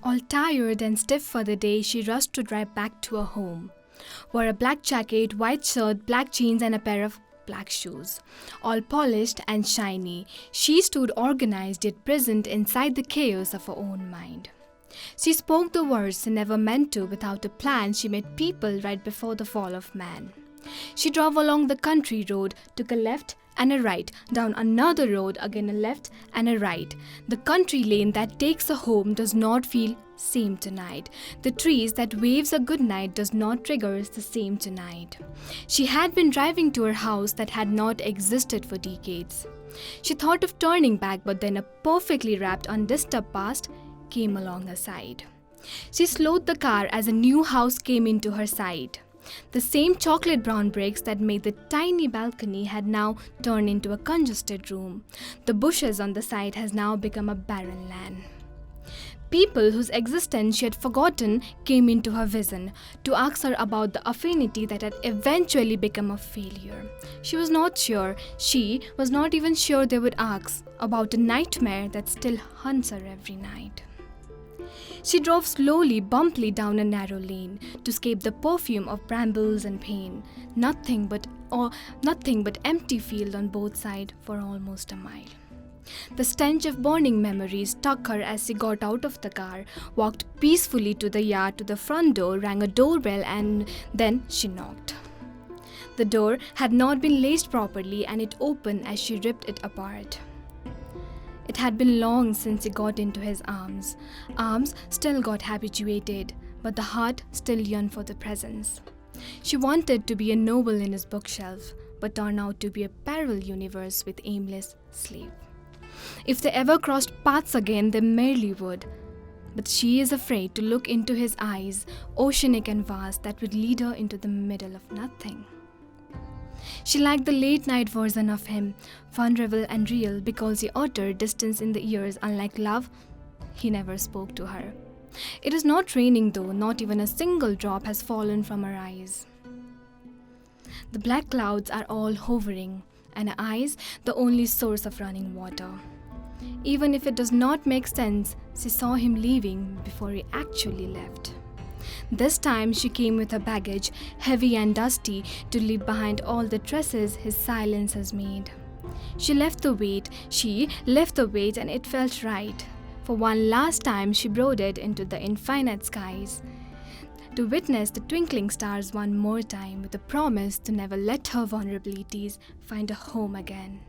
All tired and stiff for the day, she rushed to drive back to her home. Wore a black jacket, white shirt, black jeans, and a pair of black shoes. All polished and shiny, she stood organized yet present inside the chaos of her own mind. She spoke the words she never meant to. Without a plan, she met people right before the fall of man. She drove along the country road, took a left and a right, down another road, again a left and a right. The country lane that takes her home does not feel same tonight. The trees that waves a good night does not trigger the same tonight. She had been driving to her house that had not existed for decades. She thought of turning back, but then a perfectly wrapped, undisturbed past came along her side. She slowed the car as a new house came into her sight. The same chocolate brown bricks that made the tiny balcony had now turned into a congested room. The bushes on the side has now become a barren land. People whose existence she had forgotten came into her vision to ask her about the affinity that had eventually become a failure. She was not sure. She was not even sure they would ask about a nightmare that still haunts her every night. She drove slowly, bumpily down a narrow lane to escape the perfume of brambles and pain. Nothing but empty field on both sides for almost a mile. The stench of burning memories struck her as she got out of the car, walked peacefully to the yard to the front door, rang a doorbell, and then she knocked. The door had not been laced properly and it opened as she ripped it apart. It had been long since he got into his arms. Arms still got habituated, but the heart still yearned for the presence. She wanted to be a novel in his bookshelf, but turned out to be a parallel universe with aimless slave. If they ever crossed paths again, they merely would. But she is afraid to look into his eyes, oceanic and vast, that would lead her into the middle of nothing. She liked the late-night version of him, vulnerable and real, because he uttered distance in the ears. Unlike love, he never spoke to her. It is not raining though, not even a single drop has fallen from her eyes. The black clouds are all hovering, and her eyes the only source of running water. Even if it does not make sense, she saw him leaving before he actually left. This time she came with her baggage, heavy and dusty, to leave behind all the tresses his silence has made. She left the weight, and it felt right. For one last time she brooded into the infinite skies, to witness the twinkling stars one more time, with a promise to never let her vulnerabilities find a home again.